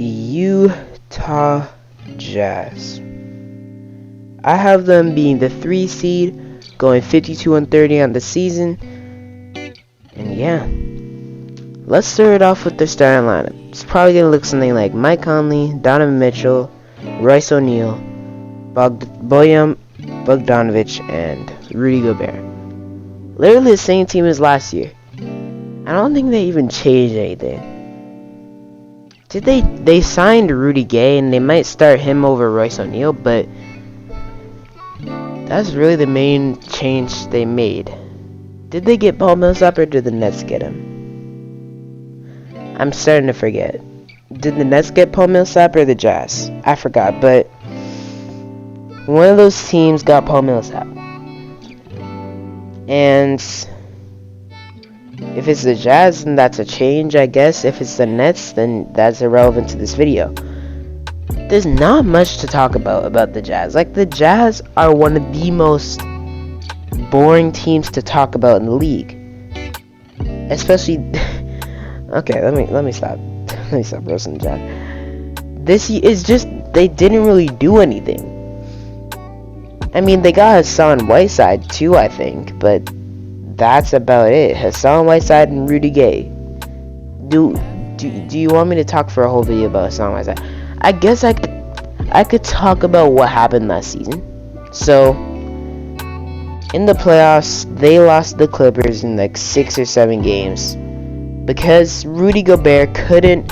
Utah Jazz. I have them being the 3 seed, going 52-30 on the season. And yeah, let's start it off with their starting lineup. It's probably going to look something like Mike Conley, Donovan Mitchell, Royce O'Neal, Bojan Bogdanovic, and Rudy Gobert. Literally the same team as last year. I don't think they even changed anything. They signed Rudy Gay, and they might start him over Royce O'Neal, but that's really the main change they made. Did they get Paul Millsap, or did the Nets get him? I'm starting to forget. Did the Nets get Paul Millsap or the Jazz? I forgot, but one of those teams got Paul Millsap. And if it's the Jazz, then that's a change, I guess. If it's the Nets, then that's irrelevant to this video. There's not much to talk about the Jazz. Like, the Jazz are one of the most boring teams to talk about in the league. Especially okay, let me stop. Let me stop roasting the Jazz. This is just, they didn't really do anything. I mean, they got Hassan Whiteside too, I think, but that's about it. Hassan Whiteside and Rudy Gay. Do you want me to talk for a whole video about Hassan Whiteside? I guess I could talk about what happened last season. So, in the playoffs, they lost the Clippers in like 6 or 7 games because Rudy Gobert couldn't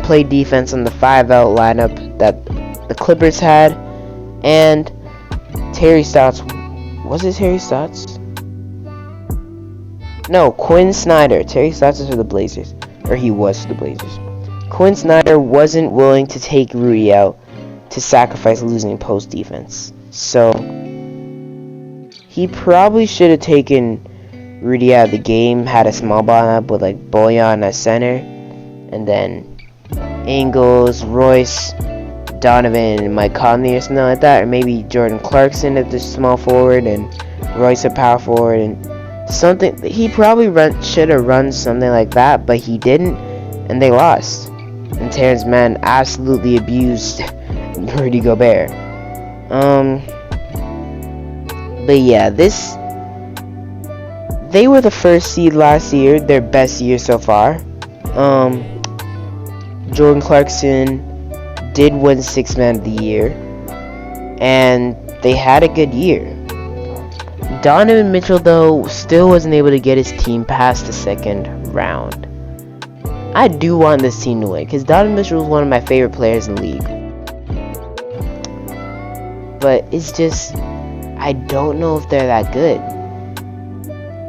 play defense on the 5-out lineup that the Clippers had, and Terry Stotts, was it Terry Stotts? No, Quinn Snyder. Terry Stotts is for the Blazers, or he was for the Blazers. Quinn Snyder wasn't willing to take Rudy out to sacrifice losing post defense. So, he probably should have taken Rudy out of the game, had a small ball up with like Bojan as center, and then Ingles, Royce, Donovan, and Mike Conley or something like that, or maybe Jordan Clarkson at the small forward and Royce at power forward, and something. He probably should have run something like that, but he didn't, and they lost. And Terrence Mann absolutely abused Rudy Gobert. But yeah, they were the 1st seed last year, their best year so far. Jordan Clarkson did win 6th Man of the Year, and they had a good year. Donovan Mitchell, though, still wasn't able to get his team past the 2nd round. I do want this team to win, because Donovan Mitchell is one of my favorite players in the league. But it's just, I don't know if they're that good.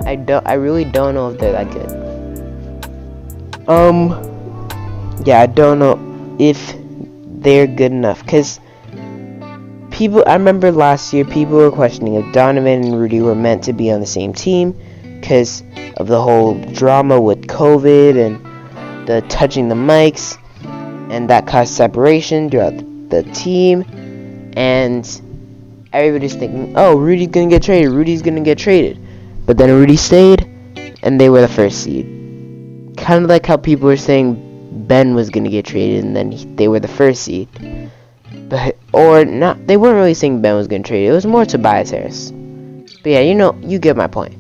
I really don't know if they're that good. Yeah, I don't know if they're good enough, because I remember last year people were questioning if Donovan and Rudy were meant to be on the same team because of the whole drama with COVID and the touching the mics, and that caused separation throughout the team, and everybody's thinking, oh, Rudy's gonna get traded, but then Rudy stayed, and they were the 1st seed. Kind of like how people were saying Ben was gonna get traded, and then they were the 1st seed. But, or not, they weren't really saying Ben was gonna trade. It was more Tobias Harris. But yeah, you get my point.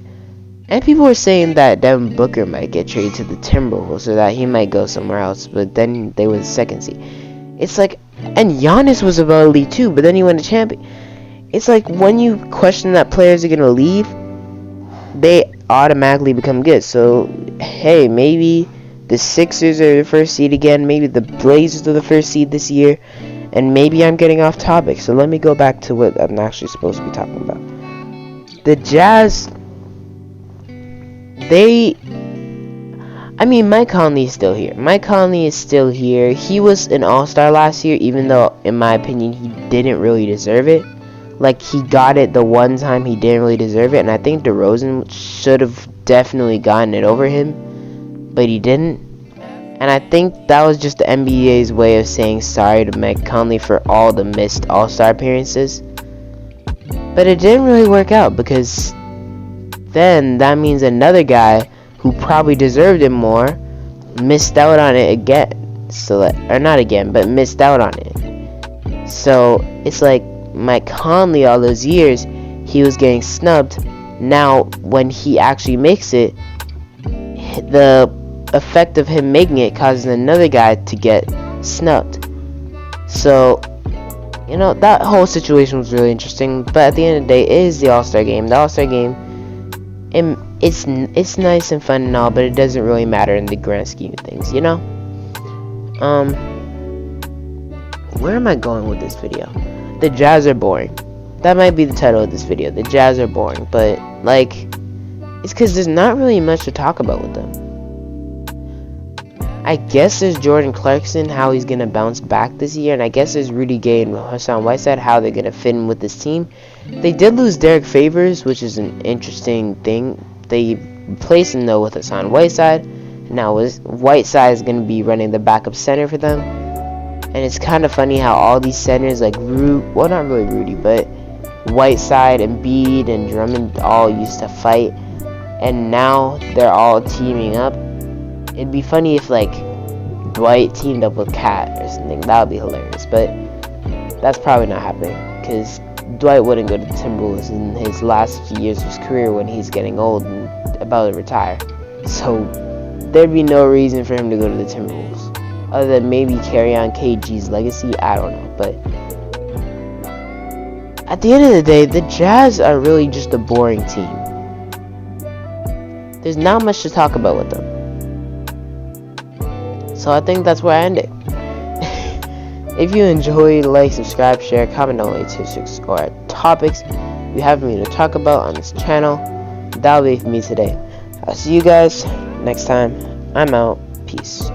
And people were saying that Devin Booker might get traded to the Timberwolves, or that he might go somewhere else, but then they were the 2nd seed. It's like, and Giannis was about to leave too, but then he won a champion. It's like, when you question that players are gonna leave, they automatically become good. So, hey, maybe the Sixers are the 1st seed again, maybe the Blazers are the 1st seed this year, and maybe I'm getting off topic, so let me go back to what I'm actually supposed to be talking about. The Jazz, Mike Conley is still here. He was an all-star last year, even though, in my opinion, he didn't really deserve it. Like, he got it the one time he didn't really deserve it, and I think DeRozan should have definitely gotten it over him, but he didn't. And I think that was just the NBA's way of saying sorry to Mike Conley for all the missed all-star appearances. But it didn't really work out, because then that means another guy who probably deserved it more missed out on it again. or not again, but missed out on it. So it's like Mike Conley, all those years, he was getting snubbed. Now, when he actually makes it, the effect of him making it causes another guy to get snubbed. So, you know, that whole situation was really interesting. But at the end of the day, it is the All-Star Game. The All-Star Game, it's nice and fun and all, but it doesn't really matter in the grand scheme of things, you know? Where am I going with this video? The Jazz are boring. That might be the title of this video. The Jazz are boring. But, like, it's because there's not really much to talk about with them. I guess there's Jordan Clarkson, how he's going to bounce back this year. And I guess there's Rudy Gay and Hassan Whiteside, how they're going to fit in with this team. They did lose Derek Favors, which is an interesting thing. They replaced him, though, with Hassan Whiteside. Now, Whiteside is going to be running the backup center for them. And it's kind of funny how all these centers, like well, not really Rudy, but Whiteside and Embiid and Drummond all used to fight, and now they're all teaming up. It'd be funny if, like, Dwight teamed up with Cat or something. That would be hilarious, but that's probably not happening, because Dwight wouldn't go to the Timberwolves in his last few years of his career when he's getting old and about to retire. So there'd be no reason for him to go to the Timberwolves, other than maybe carry on KG's legacy. I don't know, but at the end of the day, the Jazz are really just a boring team. There's not much to talk about with them. So I think that's where I end it. If you enjoyed, like, subscribe, share, comment down below tips or topics you have for me to talk about on this channel. That'll be it for me today. I'll see you guys next time. I'm out. Peace.